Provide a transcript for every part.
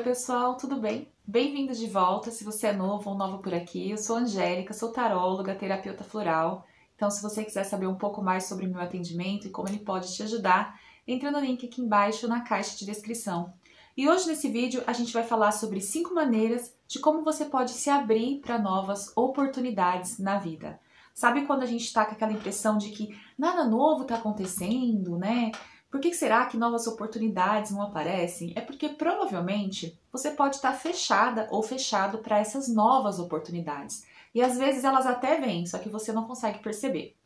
pessoal, tudo bem? Bem-vindos de volta, se você é novo ou nova por aqui. Eu sou Angélica, sou taróloga, terapeuta floral. Então, se você quiser saber um pouco mais sobre o meu atendimento e como ele pode te ajudar, entra no link aqui embaixo na caixa de descrição. E hoje nesse vídeo a gente vai falar sobre 5 maneiras de como você pode se abrir para novas oportunidades na vida. Sabe quando a gente tá com aquela impressão de que nada novo tá acontecendo, né? Por que será que novas oportunidades não aparecem? É porque provavelmente você pode estar fechada ou fechado para essas novas oportunidades. E às vezes elas até vêm, só que você não consegue perceber.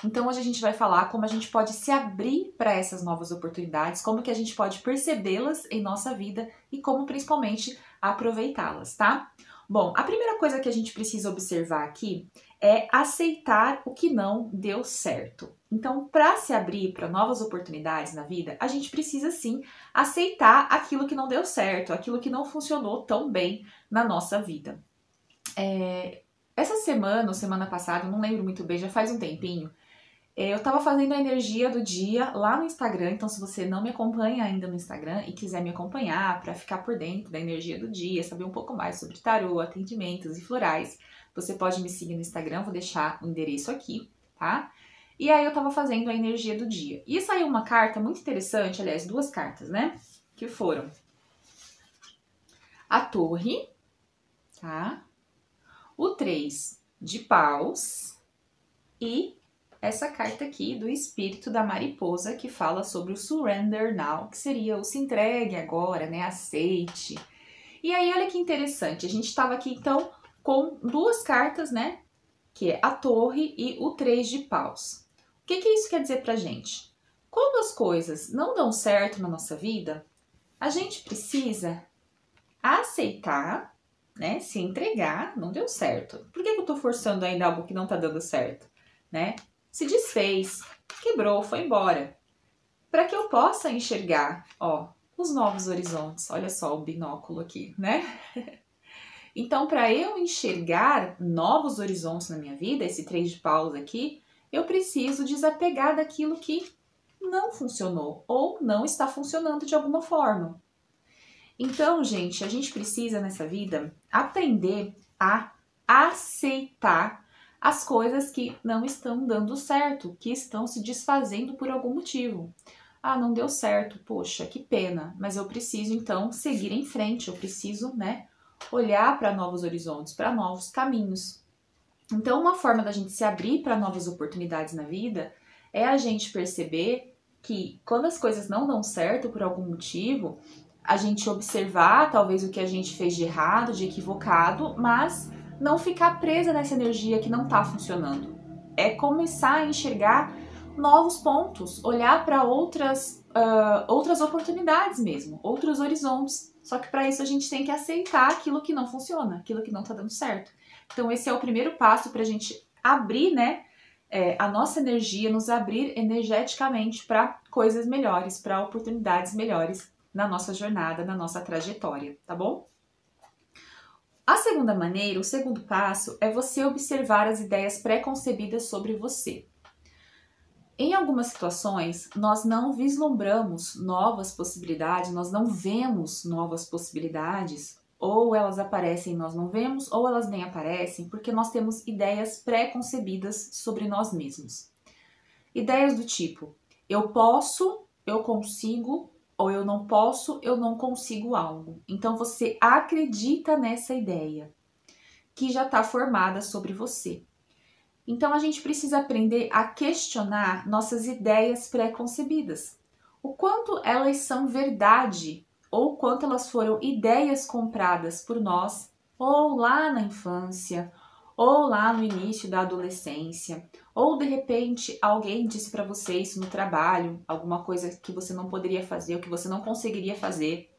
Então hoje a gente vai falar como a gente pode se abrir para essas novas oportunidades, como que a gente pode percebê-las em nossa vida e como principalmente aproveitá-las, tá? Bom, a primeira coisa que a gente precisa observar aqui é aceitar o que não deu certo. Então, para se abrir para novas oportunidades na vida, a gente precisa sim aceitar aquilo que não deu certo, aquilo que não funcionou tão bem na nossa vida. Essa semana ou semana passada, não lembro muito bem, já faz um tempinho, eu estava fazendo a energia do dia lá no Instagram, então se você não me acompanha ainda no Instagram e quiser me acompanhar para ficar por dentro da energia do dia, saber um pouco mais sobre tarô, atendimentos e florais, você pode me seguir no Instagram, vou deixar o endereço aqui, tá? E aí eu tava fazendo a energia do dia. E saiu uma carta muito interessante, aliás, 2 cartas, né? Que foram a Torre, tá? O 3 de Paus e essa carta aqui do Espírito da Mariposa, que fala sobre o Surrender Now, que seria o se entregue agora, né? Aceite. E aí, olha que interessante, a gente estava aqui, então, com 2 cartas, né? Que é a Torre e o 3 de Paus. O que isso quer dizer pra gente? Quando as coisas não dão certo na nossa vida, a gente precisa aceitar, né? Se entregar, não deu certo. Por que eu tô forçando ainda algo que não tá dando certo, né? Se desfez, quebrou, foi embora. Para que eu possa enxergar, ó, os novos horizontes. Olha só o binóculo aqui, né? Então, para eu enxergar novos horizontes na minha vida, esse 3 de Paus aqui, eu preciso desapegar daquilo que não funcionou ou não está funcionando de alguma forma. Então, gente, a gente precisa nessa vida aprender a aceitar as coisas que não estão dando certo, que estão se desfazendo por algum motivo. Ah, não deu certo, poxa, que pena, mas eu preciso então seguir em frente, eu preciso, né, olhar para novos horizontes, para novos caminhos. Então, uma forma da gente se abrir para novas oportunidades na vida é a gente perceber que quando as coisas não dão certo por algum motivo, a gente observar talvez o que a gente fez de errado, de equivocado, mas não ficar presa nessa energia que não está funcionando. É começar a enxergar novos pontos, olhar para outras oportunidades mesmo, outros horizontes. Só que para isso a gente tem que aceitar aquilo que não funciona, aquilo que não está dando certo. Então esse é o primeiro passo para a gente abrir, né, a nossa energia, nos abrir energeticamente para coisas melhores, para oportunidades melhores na nossa jornada, na nossa trajetória, tá bom? A segunda maneira, o segundo passo, é você observar as ideias pré-concebidas sobre você. Em algumas situações, nós não vislumbramos novas possibilidades, nós não vemos novas possibilidades, ou elas aparecem e nós não vemos, ou elas nem aparecem, porque nós temos ideias pré-concebidas sobre nós mesmos. Ideias do tipo, eu posso, eu consigo, ou eu não posso, eu não consigo algo. Então você acredita nessa ideia que já está formada sobre você. Então a gente precisa aprender a questionar nossas ideias pré-concebidas. O quanto elas são verdade ou quanto elas foram ideias compradas por nós ou lá na infância, ou lá no início da adolescência, ou de repente alguém disse para você isso no trabalho, alguma coisa que você não poderia fazer, ou que você não conseguiria fazer,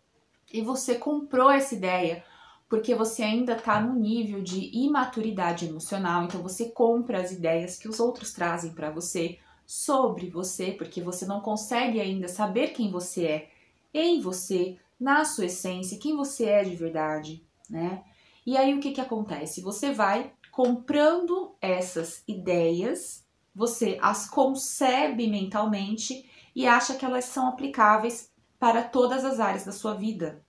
e você comprou essa ideia porque você ainda está no nível de imaturidade emocional, então você compra as ideias que os outros trazem para você, sobre você, porque você não consegue ainda saber quem você é, em você, na sua essência, quem você é de verdade, né? E aí o que acontece? Você vai comprando essas ideias, você as concebe mentalmente e acha que elas são aplicáveis para todas as áreas da sua vida.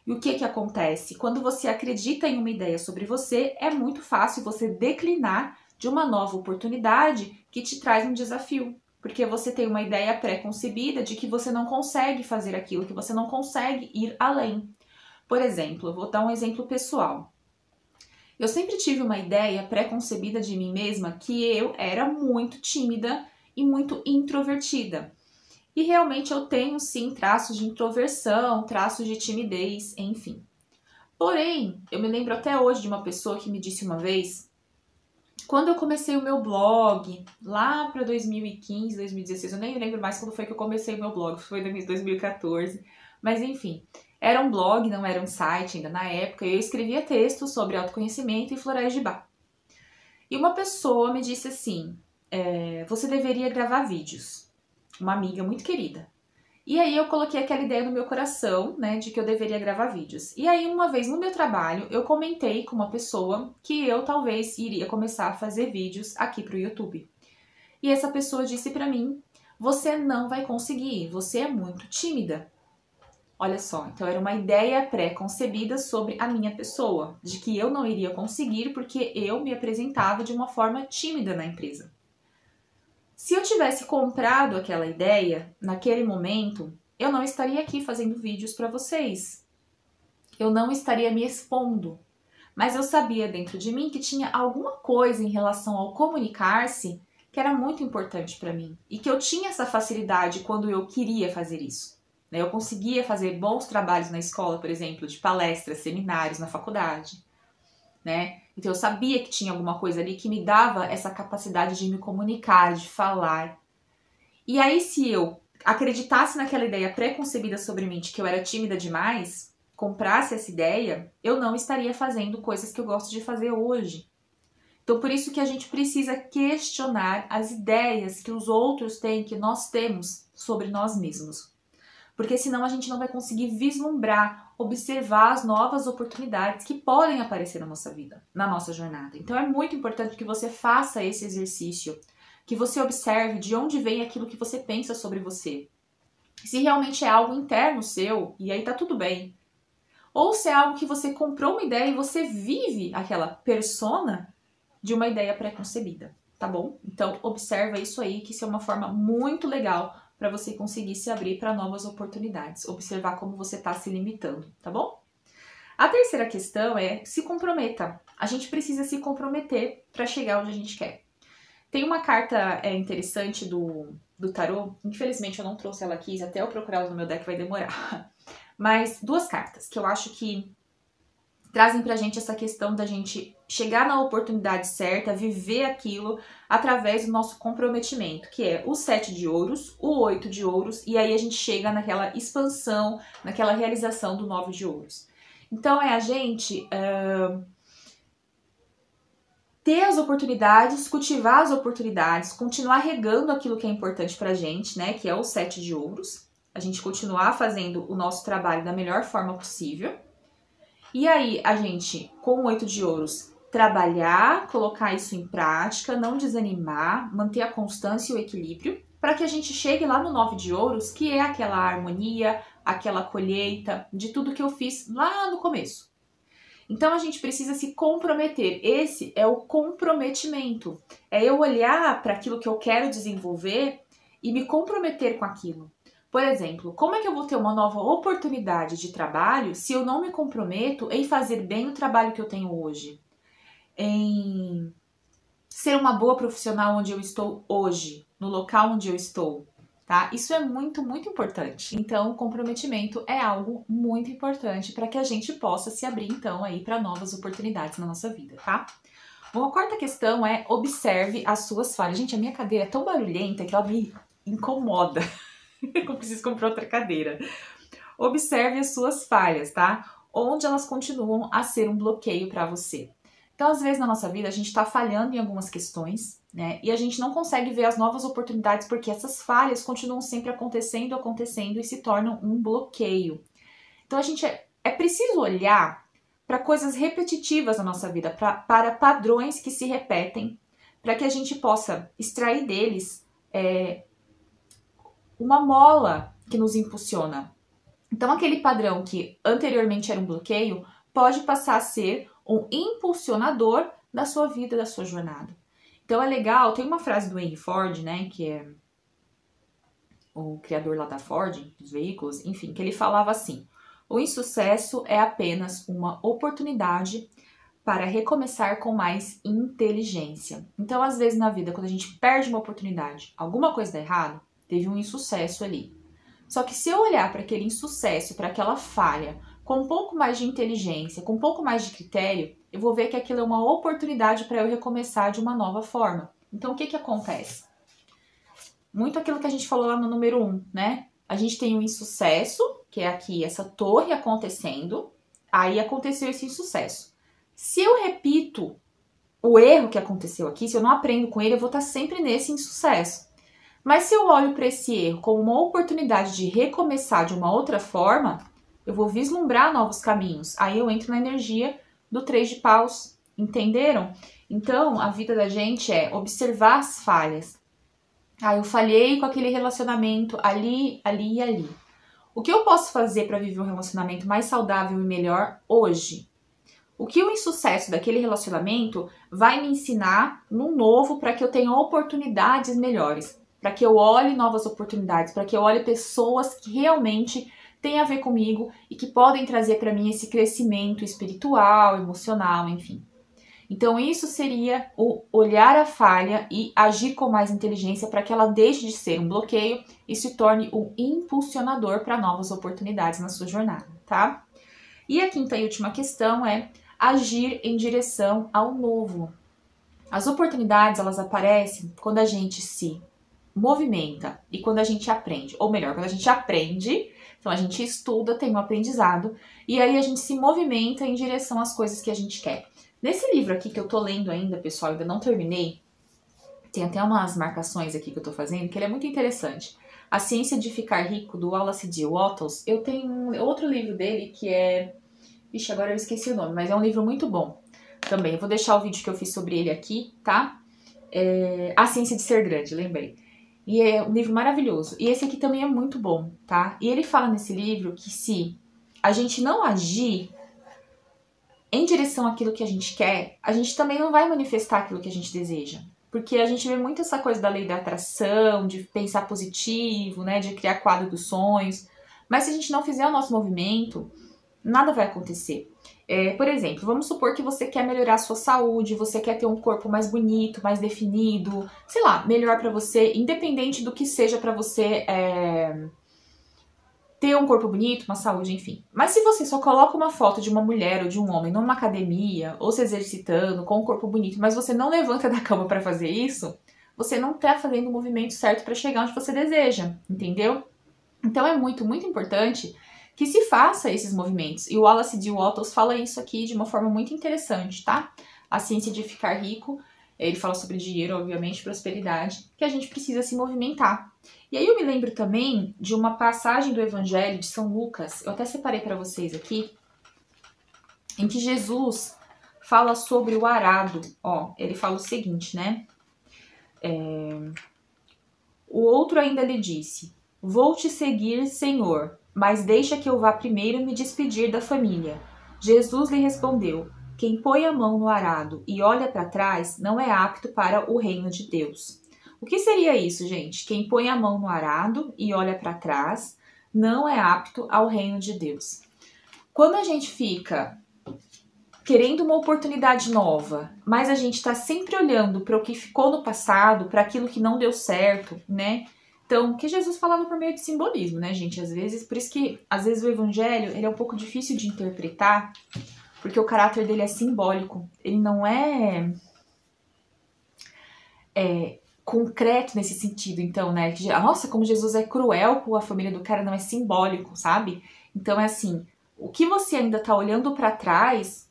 E o que acontece? Quando você acredita em uma ideia sobre você, é muito fácil você declinar de uma nova oportunidade que te traz um desafio. Porque você tem uma ideia pré-concebida de que você não consegue fazer aquilo, que você não consegue ir além. Por exemplo, eu vou dar um exemplo pessoal. Eu sempre tive uma ideia pré-concebida de mim mesma que eu era muito tímida e muito introvertida. E realmente eu tenho sim traços de introversão, traços de timidez, enfim. Porém, eu me lembro até hoje de uma pessoa que me disse uma vez, quando eu comecei o meu blog, lá para 2015, 2016, eu nem lembro mais quando foi que eu comecei o meu blog, foi em 2014, mas enfim, era um blog, não era um site ainda na época, e eu escrevia textos sobre autoconhecimento e florais de Bach. E uma pessoa me disse assim, você deveria gravar vídeos, uma amiga muito querida. E aí eu coloquei aquela ideia no meu coração, né, de que eu deveria gravar vídeos. E aí uma vez no meu trabalho, eu comentei com uma pessoa que eu talvez iria começar a fazer vídeos aqui pro YouTube. E essa pessoa disse pra mim, você não vai conseguir, você é muito tímida. Olha só, então era uma ideia pré-concebida sobre a minha pessoa, de que eu não iria conseguir porque eu me apresentava de uma forma tímida na empresa. Se eu tivesse comprado aquela ideia, naquele momento, eu não estaria aqui fazendo vídeos para vocês. Eu não estaria me expondo. Mas eu sabia dentro de mim que tinha alguma coisa em relação ao comunicar-se que era muito importante para mim. E que eu tinha essa facilidade quando eu queria fazer isso. Eu conseguia fazer bons trabalhos na escola, por exemplo, de palestras, seminários na faculdade. Então eu sabia que tinha alguma coisa ali que me dava essa capacidade de me comunicar, de falar. E aí se eu acreditasse naquela ideia pré-concebida sobre mim de que eu era tímida demais, comprasse essa ideia, eu não estaria fazendo coisas que eu gosto de fazer hoje. Então por isso que a gente precisa questionar as ideias que os outros têm, que nós temos sobre nós mesmos. Porque senão a gente não vai conseguir vislumbrar, observar as novas oportunidades que podem aparecer na nossa vida, na nossa jornada. Então é muito importante que você faça esse exercício, que você observe de onde vem aquilo que você pensa sobre você. Se realmente é algo interno seu, e aí tá tudo bem. Ou se é algo que você comprou uma ideia e você vive aquela persona de uma ideia pré-concebida, tá bom? Então observa isso aí, que isso é uma forma muito legal para você conseguir se abrir para novas oportunidades, observar como você está se limitando, tá bom? A terceira questão é se comprometa. A gente precisa se comprometer para chegar onde a gente quer. Tem uma carta interessante do tarô, infelizmente eu não trouxe ela aqui, até eu procurar ela no meu deck vai demorar, mas duas cartas que eu acho que trazem pra gente essa questão da gente chegar na oportunidade certa, viver aquilo através do nosso comprometimento, que é o 7 de ouros, o 8 de ouros, e aí a gente chega naquela expansão, naquela realização do 9 de ouros. Então é a gente ter as oportunidades, cultivar as oportunidades, continuar regando aquilo que é importante pra gente, né, que é o 7 de ouros, a gente continuar fazendo o nosso trabalho da melhor forma possível. E aí, a gente, com o 8 de ouros, trabalhar, colocar isso em prática, não desanimar, manter a constância e o equilíbrio, para que a gente chegue lá no 9 de ouros, que é aquela harmonia, aquela colheita de tudo que eu fiz lá no começo. Então, a gente precisa se comprometer. Esse é o comprometimento. É eu olhar para aquilo que eu quero desenvolver e me comprometer com aquilo. Por exemplo, como é que eu vou ter uma nova oportunidade de trabalho se eu não me comprometo em fazer bem o trabalho que eu tenho hoje? Em ser uma boa profissional onde eu estou hoje, no local onde eu estou, tá? Isso é muito, muito importante. Então, o comprometimento é algo muito importante para que a gente possa se abrir, então, aí para novas oportunidades na nossa vida, tá? Bom, a quarta questão é observe as suas falhas. Gente, a minha cadeira é tão barulhenta que ela me incomoda. Eu preciso comprar outra cadeira. Observe as suas falhas, tá? Onde elas continuam a ser um bloqueio para você. Então, às vezes na nossa vida a gente está falhando em algumas questões, né? E a gente não consegue ver as novas oportunidades porque essas falhas continuam sempre acontecendo e se tornam um bloqueio. Então, a gente é preciso olhar para coisas repetitivas na nossa vida, para padrões que se repetem, para que a gente possa extrair deles uma mola que nos impulsiona. Então, aquele padrão que anteriormente era um bloqueio pode passar a ser um impulsionador da sua vida, da sua jornada. Então, é legal, tem uma frase do Henry Ford, né, que é o criador lá da Ford, dos veículos, enfim, que ele falava assim: o insucesso é apenas uma oportunidade para recomeçar com mais inteligência. Então, às vezes na vida, quando a gente perde uma oportunidade, alguma coisa dá errado, teve um insucesso ali. Só que se eu olhar para aquele insucesso, para aquela falha, com um pouco mais de inteligência, com um pouco mais de critério, eu vou ver que aquilo é uma oportunidade para eu recomeçar de uma nova forma. Então, o que que acontece? Muito aquilo que a gente falou lá no número 1, né? A gente tem um insucesso, que é aqui essa torre acontecendo, aí aconteceu esse insucesso. Se eu repito o erro que aconteceu aqui, se eu não aprendo com ele, eu vou estar sempre nesse insucesso. Mas se eu olho para esse erro como uma oportunidade de recomeçar de uma outra forma, eu vou vislumbrar novos caminhos. Aí eu entro na energia do 3 de paus. Entenderam? Então, a vida da gente é observar as falhas. Ah, eu falhei com aquele relacionamento ali, ali e ali. O que eu posso fazer para viver um relacionamento mais saudável e melhor hoje? O que o insucesso daquele relacionamento vai me ensinar num novo para que eu tenha oportunidades melhores? Para que eu olhe novas oportunidades, para que eu olhe pessoas que realmente têm a ver comigo e que podem trazer para mim esse crescimento espiritual, emocional, enfim. Então isso seria o olhar a falha e agir com mais inteligência para que ela deixe de ser um bloqueio e se torne um impulsionador para novas oportunidades na sua jornada, tá? E a quinta e última questão é agir em direção ao novo. As oportunidades, elas aparecem quando a gente se movimenta e quando a gente aprende. Ou melhor, quando a gente aprende, então a gente estuda, tem um aprendizado, e aí a gente se movimenta em direção às coisas que a gente quer. Nesse livro aqui que eu tô lendo ainda, pessoal, ainda não terminei, tem até umas marcações aqui que eu tô fazendo, que ele é muito interessante. A Ciência de Ficar Rico, do Wallace D. Wattles. Eu tenho outro livro dele que é... Ixi, agora eu esqueci o nome, mas é um livro muito bom também. Eu vou deixar o vídeo que eu fiz sobre ele aqui, tá? A Ciência de Ser Grande, lembrei. E é um livro maravilhoso. E esse aqui também é muito bom, tá? E ele fala nesse livro que se a gente não agir em direção àquilo que a gente quer, a gente também não vai manifestar aquilo que a gente deseja. Porque a gente vê muito essa coisa da lei da atração, de pensar positivo, né? De criar quadro dos sonhos. Mas se a gente não fizer o nosso movimento, nada vai acontecer. Por exemplo, vamos supor que você quer melhorar a sua saúde, você quer ter um corpo mais bonito, mais definido, sei lá, melhor pra você, independente do que seja pra você ter um corpo bonito, uma saúde, enfim. Mas se você só coloca uma foto de uma mulher ou de um homem numa academia, ou se exercitando, com um corpo bonito, mas você não levanta da cama pra fazer isso, você não tá fazendo o movimento certo pra chegar onde você deseja, entendeu? Então é muito, muito importante que se faça esses movimentos. E o Wallace D. Wattles fala isso aqui de uma forma muito interessante, tá? A Ciência de Ficar Rico, ele fala sobre dinheiro, obviamente, prosperidade, que a gente precisa se movimentar. E aí eu me lembro também de uma passagem do Evangelho de São Lucas, eu até separei para vocês aqui, em que Jesus fala sobre o arado. Ó, ele fala o seguinte, né? O outro ainda lhe disse: vou te seguir, Senhor, mas deixa que eu vá primeiro me despedir da família. Jesus lhe respondeu: quem põe a mão no arado e olha para trás não é apto para o reino de Deus. O que seria isso, gente? Quem põe a mão no arado e olha para trás não é apto ao reino de Deus. Quando a gente fica querendo uma oportunidade nova, mas a gente está sempre olhando para o que ficou no passado, para aquilo que não deu certo, né? Então, que Jesus falava por meio de simbolismo, né, gente? Às vezes, por isso que, às vezes, o evangelho, ele é um pouco difícil de interpretar, porque o caráter dele é simbólico. Ele não é concreto nesse sentido, então, né? Nossa, como Jesus é cruel com a família do cara, não é simbólico, sabe? Então, é assim, o que você ainda tá olhando para trás,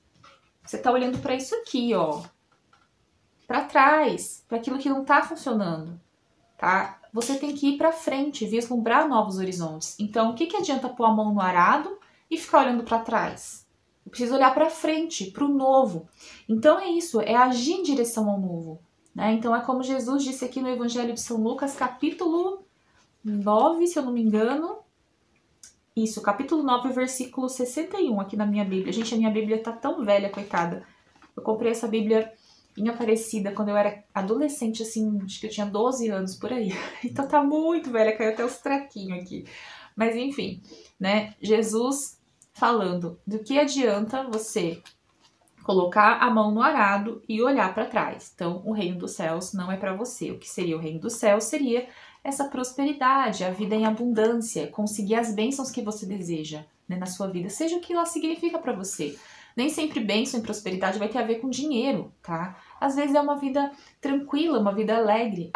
você tá olhando para isso aqui, ó. Para trás, para aquilo que não tá funcionando, tá? Você tem que ir para frente, vislumbrar novos horizontes. Então, o que que adianta pôr a mão no arado e ficar olhando para trás? Eu preciso olhar para frente, para o novo. Então é isso, é agir em direção ao novo, né? Então é como Jesus disse aqui no Evangelho de São Lucas, capítulo 9, se eu não me engano. Isso, capítulo 9, versículo 61 aqui na minha Bíblia. Gente, a minha Bíblia tá tão velha, coitada. Eu comprei essa Bíblia em Aparecida quando eu era adolescente, assim, acho que eu tinha 12 anos por aí. Então tá muito velha, caiu até os traquinhos aqui. Mas enfim, né? Jesus falando do que adianta você colocar a mão no arado e olhar para trás. Então, o reino dos céus não é para você. O que seria o reino dos céus seria essa prosperidade, a vida em abundância, conseguir as bênçãos que você deseja, né, na sua vida, seja o que ela significa para você. Nem sempre bênção e prosperidade vai ter a ver com dinheiro, tá? Às vezes é uma vida tranquila, uma vida alegre.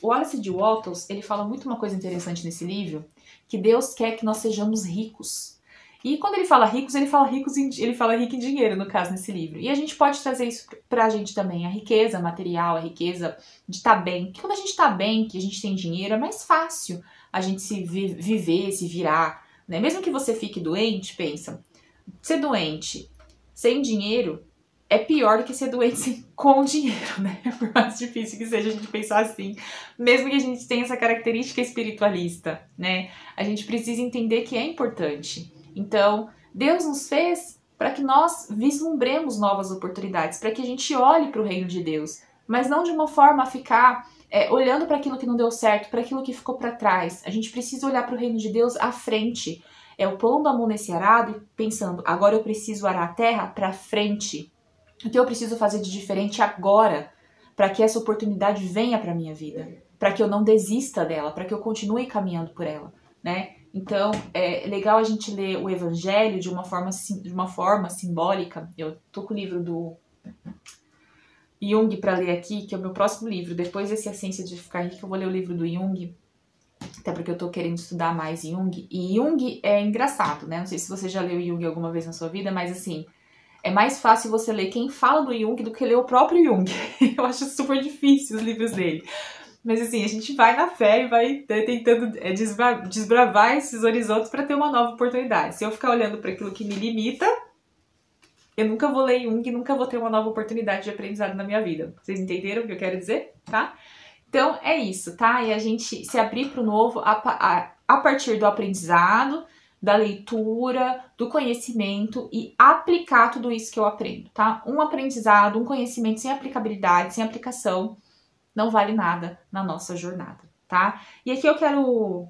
O Wallace de Wattles, ele fala muito uma coisa interessante nesse livro, que Deus quer que nós sejamos ricos. E quando ele fala ricos, ele fala rico em dinheiro, no caso, nesse livro. E a gente pode trazer isso pra gente também, a riqueza material, a riqueza de estar bem. Porque quando a gente tá bem, que a gente tem dinheiro, é mais fácil a gente se viver, se virar, né? Mesmo que você fique doente, pensa, ser doente sem dinheiro é pior do que ser doente com dinheiro, né? Por mais difícil que seja a gente pensar assim. Mesmo que a gente tenha essa característica espiritualista, né? A gente precisa entender que é importante. Então, Deus nos fez para que nós vislumbremos novas oportunidades, para que a gente olhe para o reino de Deus, mas não de uma forma a ficar olhando para aquilo que não deu certo, para aquilo que ficou para trás. A gente precisa olhar para o reino de Deus à frente. Pondo a mão nesse arado e pensando, agora eu preciso arar a terra para frente. O que eu preciso fazer de diferente agora, para que essa oportunidade venha para minha vida, para que eu não desista dela, para que eu continue caminhando por ela, né? Então, é legal a gente ler o Evangelho de uma forma simbólica. Eu tô com o livro do Jung para ler aqui, que é o meu próximo livro. Depois desse A Ciência de Ficar Rico, eu vou ler o livro do Jung, até porque eu tô querendo estudar mais Jung. E Jung é engraçado, né? Não sei se você já leu Jung alguma vez na sua vida, mas assim, é mais fácil você ler quem fala do Jung do que ler o próprio Jung. Eu acho super difícil os livros dele. Mas assim, a gente vai na fé e vai tentando desbravar esses horizontes para ter uma nova oportunidade. Se eu ficar olhando para aquilo que me limita, eu nunca vou ler Jung e nunca vou ter uma nova oportunidade de aprendizado na minha vida. Vocês entenderam o que eu quero dizer? Tá? Então é isso, tá? E a gente se abrir para o novo a partir do aprendizado, da leitura, do conhecimento e aplicar tudo isso que eu aprendo, tá? Um aprendizado, um conhecimento sem aplicabilidade, sem aplicação, não vale nada na nossa jornada, tá? E aqui eu quero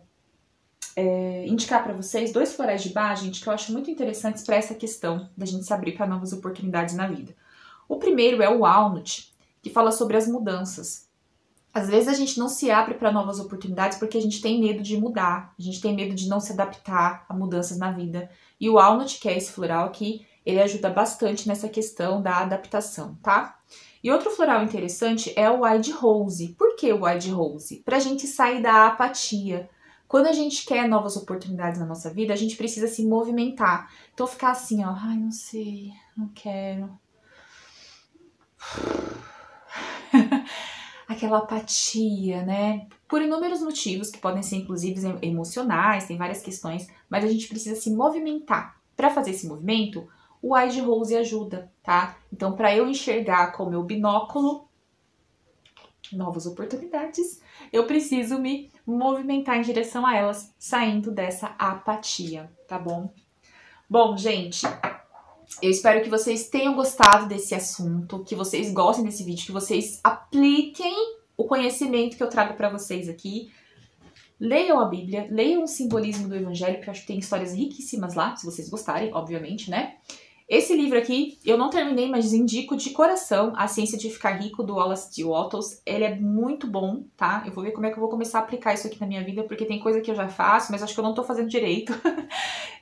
indicar para vocês 2 florais de Bach, gente, que eu acho muito interessantes para essa questão da gente se abrir para novas oportunidades na vida. O primeiro é o Walnut, que fala sobre as mudanças. Às vezes a gente não se abre para novas oportunidades porque a gente tem medo de mudar, a gente tem medo de não se adaptar a mudanças na vida. E o Walnut, que é esse floral aqui, ele ajuda bastante nessa questão da adaptação, tá? E outro floral interessante é o Wild Rose. Por que o Wild Rose? Pra gente sair da apatia. Quando a gente quer novas oportunidades na nossa vida, a gente precisa se movimentar. Então ficar assim, ó, ai, não sei, não quero. Aquela apatia, né? Por inúmeros motivos, que podem ser inclusive emocionais, tem várias questões, mas a gente precisa se movimentar. Para fazer esse movimento, o Wild Rose ajuda, tá? Então, para eu enxergar com o meu binóculo novas oportunidades, eu preciso me movimentar em direção a elas, saindo dessa apatia, tá bom? Bom, gente, eu espero que vocês tenham gostado desse assunto, que vocês gostem desse vídeo, que vocês apliquem o conhecimento que eu trago para vocês aqui. Leiam a Bíblia, leiam o simbolismo do Evangelho, porque eu acho que tem histórias riquíssimas lá, se vocês gostarem, obviamente, né? Esse livro aqui, eu não terminei, mas indico de coração A Ciência de Ficar Rico, do Wallace de Wattles. Ele é muito bom, tá? Eu vou ver como é que eu vou começar a aplicar isso aqui na minha vida, porque tem coisa que eu já faço, mas acho que eu não tô fazendo direito.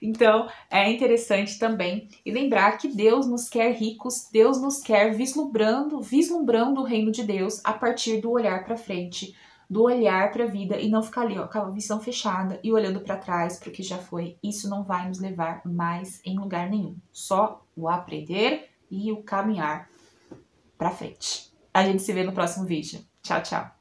Então, é interessante também. E lembrar que Deus nos quer ricos, Deus nos quer vislumbrando o reino de Deus a partir do olhar pra frente, do olhar para a vida e não ficar ali, ó, com a visão fechada e olhando para trás para o que já foi. Isso não vai nos levar mais em lugar nenhum. Só o aprender e o caminhar para frente. A gente se vê no próximo vídeo. Tchau, tchau.